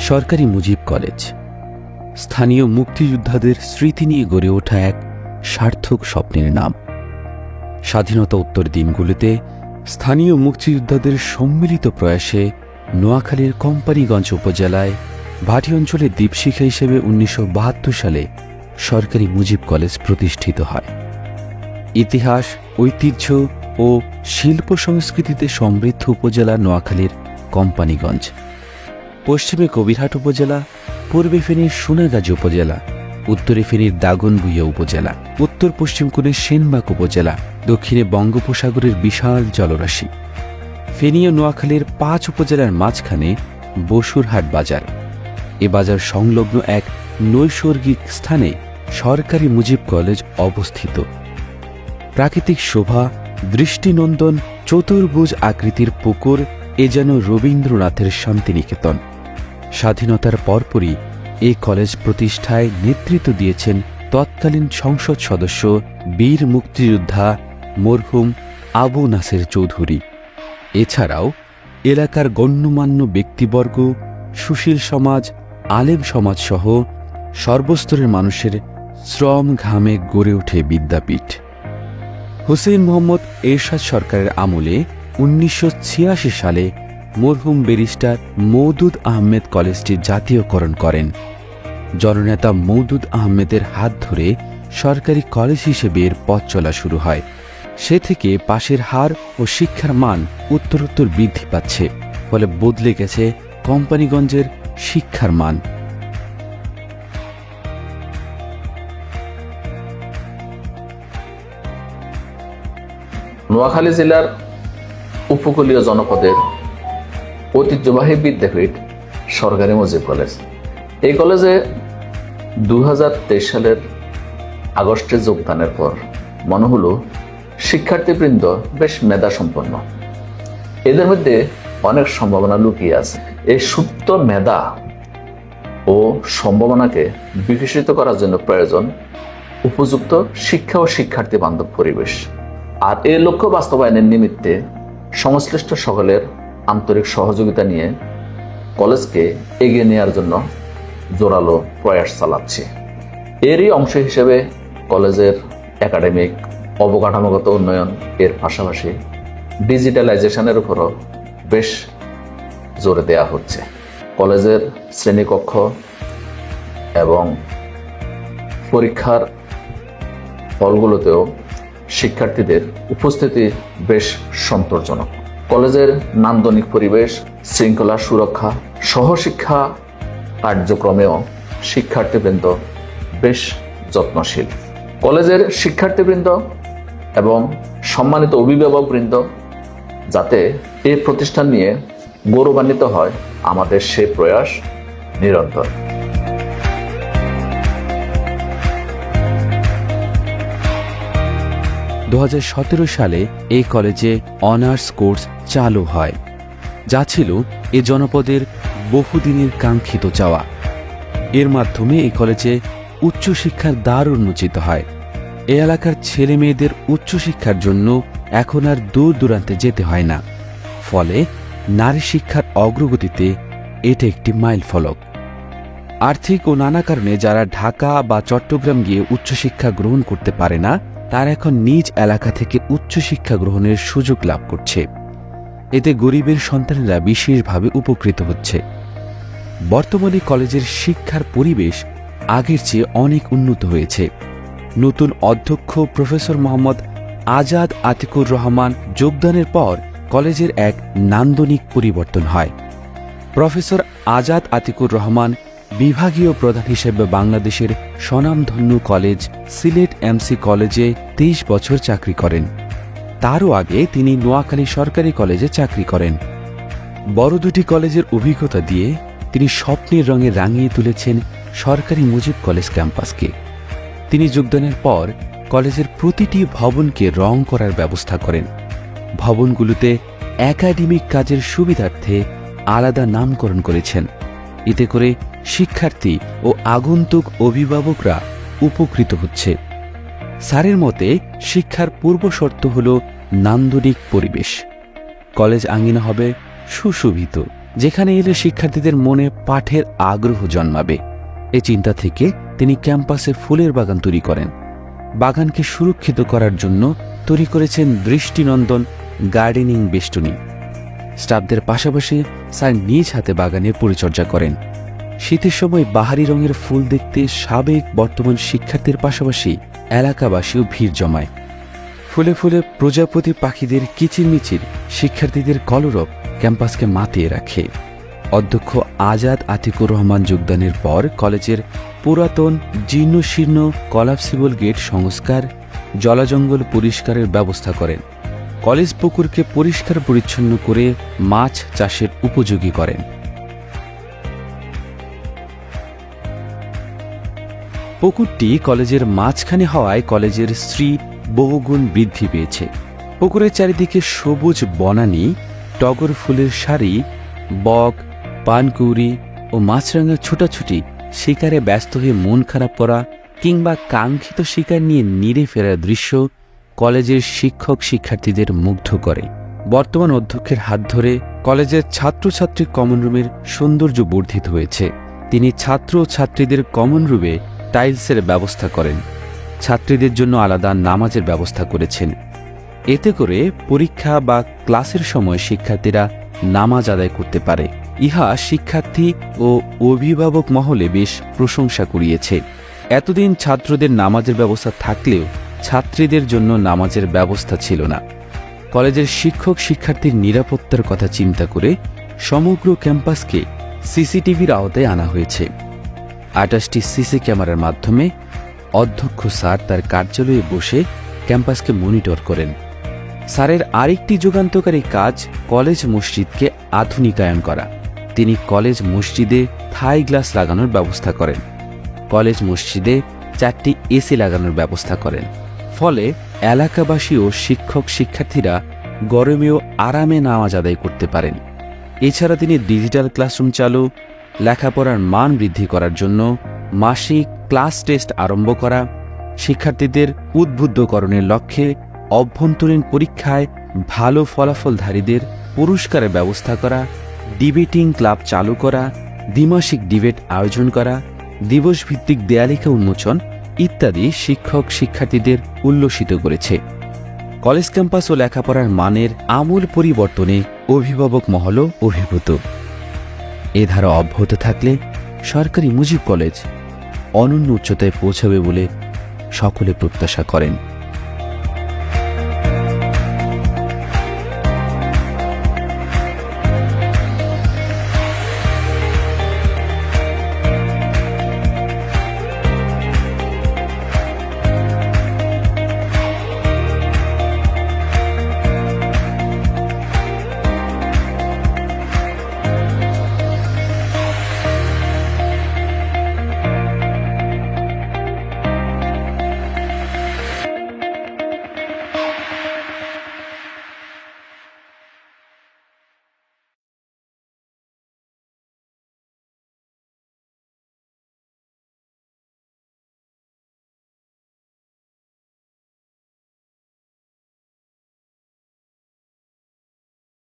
সরকারি মুজিব কলেজ স্থানীয় মুক্তিযোদ্ধাদের স্মৃতি নিয়ে গড়ে ওঠা এক সার্থক স্বপ্নের নাম। স্বাধীনতা উত্তর দিনগুলিতে স্থানীয় মুক্তিযোদ্ধাদের সম্মিলিত প্রয়াসে নোয়াখালীর কোম্পানীগঞ্জ উপজেলায় ভাটি অঞ্চলে দীপশিখা হিসেবে 1972 সালে সরকারি মুজিব কলেজ প্রতিষ্ঠিত হয়। ইতিহাস, ঐতিহ্য ও শিল্প সংস্কৃতিতে সমৃদ্ধ উপজেলা নোয়াখালীর কোম্পানীগঞ্জ। পশ্চিমে কবিরহাট উপজেলা, পূর্বে ফেনীর সোনাগাজী উপজেলা, উত্তরে ফেনীর দাগনভূঞা উপজেলা, উত্তর পশ্চিম কোণে সেনবাগ উপজেলা, দক্ষিণে বঙ্গোপসাগরের বিশাল জলরাশি। ফেনী ও নোয়াখালীর 5 উপজেলার মাঝখানে বসুরহাট বাজার। এ বাজার সংলগ্ন এক নৈসর্গিক স্থানে সরকারি মুজিব কলেজ অবস্থিত। প্রাকৃতিক শোভা, দৃষ্টিনন্দন চতুর্ভুজ আকৃতির পুকুর এ যেন রবীন্দ্রনাথের শান্তিনিকেতন। স্বাধীনতার পরপরই এই কলেজ প্রতিষ্ঠায় নেতৃত্ব দিয়েছেন তৎকালীন সংসদ সদস্য বীর মুক্তিযোদ্ধা মরহুম আবু নাসের চৌধুরী। এছাড়াও এলাকার গণ্যমান্য ব্যক্তিবর্গ, সুশীল সমাজ, আলেম সমাজ সহ সর্বস্তরের মানুষের শ্রম ঘামে গড়ে ওঠে বিদ্যাপীঠ। হুসেইন মোহাম্মদ এরশাদ সরকারের আমলে 1986 সালে মরহুম ব্যারিস্টার মওদুদ আহমেদ কলেজটি জাতীয়করণ করেন। জননেতা মওদুদ আহমেদের হাত ধরে সরকারি কলেজ হিসেবে এর পথ চলা শুরু হয়। সে থেকে পাশের হার ও শিক্ষার মান উত্তরোত্তর বৃদ্ধি পাচ্ছে, ফলে বদলে গেছে কোম্পানীগঞ্জের শিক্ষার মান। নোয়াখালী জেলার উপকূলীয় জনপদের ঐতিহ্যবাহী বিদ্যাপীঠ সরকারি মুজিব কলেজ। এই কলেজে 2023 সালের আগস্টে যোগদানের পর মনে হলো শিক্ষার্থীবৃন্দ বেশ মেধা সম্পন্ন, এদের মধ্যে অনেক সম্ভাবনা লুকিয়ে আছে। এই সুপ্ত মেধা ও সম্ভাবনাকে বিকশিত করার জন্য প্রয়োজন উপযুক্ত শিক্ষা ও শিক্ষার্থী বান্ধব পরিবেশ। আর এই লক্ষ্য বাস্তবায়নের নিমিত্তে সংশ্লিষ্ট সকলের আন্তরিক সহযোগিতা নিয়ে কলেজকে এগিয়ে নেওয়ার জন্য জোরালো প্রয়াস চালাচ্ছে। এরই অংশ হিসেবে কলেজের একাডেমিক অবকাঠামোগত উন্নয়ন এর পাশাপাশি ডিজিটালাইজেশনের উপরও বেশ জোর দেওয়া হচ্ছে। কলেজের শ্রেণীকক্ষ এবং পরীক্ষার হলগুলোতেও শিক্ষার্থীদের উপস্থিতি বেশ সন্তোষজনক। কলেজের নান্দনিক পরিবেশ, শৃঙ্খলা সুরক্ষা, সহশিক্ষা কার্যক্রমেও শিক্ষার্থীবৃন্দ বেশ যত্নশীল। কলেজের শিক্ষার্থীবৃন্দ এবং সম্মানিত অভিভাবকবৃন্দ যাতে এই প্রতিষ্ঠান নিয়ে গৌরবান্বিত হয়, আমাদের সে প্রয়াস নিরন্তর। 2017 সালে এই কলেজে অনার্স কোর্স চালু হয়, যা ছিল এ জনপদের বহুদিনের কাঙ্ক্ষিত চাওয়া। এর মাধ্যমে এই কলেজে উচ্চশিক্ষার দ্বার উন্মোচিত হয়। এ এলাকার ছেলে মেয়েদের উচ্চশিক্ষার জন্য এখন আর দূর দূরান্তে যেতে হয় না। ফলে নারী শিক্ষার অগ্রগতিতে এটা একটি মাইল ফলক। আর্থিক ও নানা কারণে যারা ঢাকা বা চট্টগ্রাম গিয়ে উচ্চশিক্ষা গ্রহণ করতে পারে না, তারা এখন নিজ এলাকা থেকে উচ্চশিক্ষা গ্রহণের সুযোগ লাভ করছে। এতে গরিবের সন্তানেরা বিশেষভাবে উপকৃত হচ্ছে। বর্তমানে কলেজের শিক্ষার পরিবেশ আগের চেয়ে অনেক উন্নত হয়েছে। নতুন অধ্যক্ষ প্রফেসর মোহাম্মদ আজাদ আতিকুর রহমান যোগদানের পর কলেজের এক নান্দনিক পরিবর্তন হয়। প্রফেসর আজাদ আতিকুর রহমান বিভাগীয় প্রধান হিসেবে বাংলাদেশের স্বনামধন্য কলেজ সিলেট এমসি কলেজে 23 বছর চাকরি করেন। তারও আগে তিনি নোয়াখালী সরকারি কলেজে চাকরি করেন। বড় দুটি কলেজের অভিজ্ঞতা দিয়ে তিনি স্বপ্নের রঙে রাঙিয়ে তুলেছেন সরকারি মুজিব কলেজ ক্যাম্পাসকে। তিনি যোগদানের পর কলেজের প্রতিটি ভবনকে রং করার ব্যবস্থা করেন। ভবনগুলোতে একাডেমিক কাজের সুবিধার্থে আলাদা নামকরণ করেছেন। এতে করে শিক্ষার্থী ও আগন্তুক অভিভাবকরা উপকৃত হচ্ছে। স্যারের মতে শিক্ষার পূর্বশর্ত হল নান্দনিক পরিবেশ। কলেজ আঙ্গিনা হবে সুশোভিত, যেখানে এলে শিক্ষার্থীদের মনে পাঠের আগ্রহ জন্মাবে। এই চিন্তা থেকে তিনি ক্যাম্পাসে ফুলের বাগান তৈরি করেন। বাগানকে সুরক্ষিত করার জন্য তৈরি করেছেন দৃষ্টিনন্দন গার্ডেনিং বেষ্টনী। স্টাফদের পাশাপাশি স্যার নিজ হাতে বাগানের পরিচর্যা করেন। শীতের সময় বাহারি রঙের ফুল দেখতে সাবেক বর্তমান শিক্ষার্থীর পাশাপাশি এলাকাবাসীও ভিড় জমায়। ফুলে ফুলে প্রজাপতি পাখিদের কিচিরমিচির শিক্ষার্থীদের কলরব ক্যাম্পাসকে মাতিয়ে রাখে। অধ্যক্ষ আজাদ আতিকুর রহমান যোগদানের পর কলেজের পুরাতন জীর্ণশীর্ণ কলাপসিবল গেট সংস্কার, জলাজঙ্গল পরিষ্কারের ব্যবস্থা করেন। কলেজ পুকুরকে পরিষ্কার পরিচ্ছন্ন করে মাছ চাষের উপযোগী করেন। পুকুরটি কলেজের মাঝখানে হওয়ায় কলেজের শ্রী বহুগুণ বৃদ্ধি পেয়েছে। পুকুরের চারিদিকে সবুজ বনানী, টগর ফুলের সারি, বক, পানকৌড়ি ও মাছরাঙা ছোটাছুটি শিকারে ব্যস্ত হয়ে মন খারাপ করা কিংবা কাঙ্ক্ষিত শিকার নিয়ে নিরে ফেরার দৃশ্য কলেজের শিক্ষক শিক্ষার্থীদের মুগ্ধ করে। বর্তমান অধ্যক্ষের হাত ধরে কলেজের ছাত্রছাত্রী কমন রুমের সৌন্দর্য বর্ধিত হয়েছে। তিনি ছাত্র ও ছাত্রীদের কমন রুমে টাইলসের ব্যবস্থা করেন। ছাত্রীদের জন্য আলাদা নামাজের ব্যবস্থা করেছেন। এতে করে পরীক্ষা বা ক্লাসের সময় শিক্ষার্থীরা নামাজ আদায় করতে পারে। ইহা শিক্ষার্থী ও অভিভাবক মহলে বেশ প্রশংসা কুড়িয়েছে। এতদিন ছাত্রদের নামাজের ব্যবস্থা থাকলেও ছাত্রীদের জন্য নামাজের ব্যবস্থা ছিল না। কলেজের শিক্ষক শিক্ষার্থীর নিরাপত্তার কথা চিন্তা করে সমগ্র ক্যাম্পাসকে সিসিটিভির আওতায় আনা হয়েছে। 28টি সিসি ক্যামেরার মাধ্যমে অধ্যক্ষ স্যার তার কার্যালয়ে বসে ক্যাম্পাসকে মনিটর করেন। স্যারের আরেকটি যুগান্তকারী কাজ কলেজ মসজিদকে আধুনিকায়ন করা। তিনি কলেজ মসজিদে থাই গ্লাস লাগানোর ব্যবস্থা করেন। কলেজ মসজিদে 4টি এসি লাগানোর ব্যবস্থা করেন। ফলে এলাকাবাসী ও শিক্ষক শিক্ষার্থীরা গরমেও আরামে নামাজ আদায় করতে পারেন। এছাড়া তিনি ডিজিটাল ক্লাসরুম চালু, লেখাপড়ার মান বৃদ্ধি করার জন্য মাসিক ক্লাস টেস্ট আরম্ভ করা, শিক্ষার্থীদের উদ্বুদ্ধকরণের লক্ষ্যে অভ্যন্তরীণ পরীক্ষায় ভালো ফলাফলধারীদের পুরস্কারের ব্যবস্থা করা, ডিবেটিং ক্লাব চালু করা, দ্বিমাসিক ডিবেট আয়োজন করা, দিবসভিত্তিক দেয়ালিকা উন্মোচন ইত্যাদি শিক্ষক শিক্ষার্থীদের উল্লসিত করেছে। কলেজ ক্যাম্পাস ও লেখাপড়ার মানের আমূল পরিবর্তনে অভিভাবক মহলও অভিভূত। এ ধারা অব্যাহত থাকলে সরকারি মুজিব কলেজ অনন্য উচ্চতায় পৌঁছাবে বলে সকলে প্রত্যাশা করেন।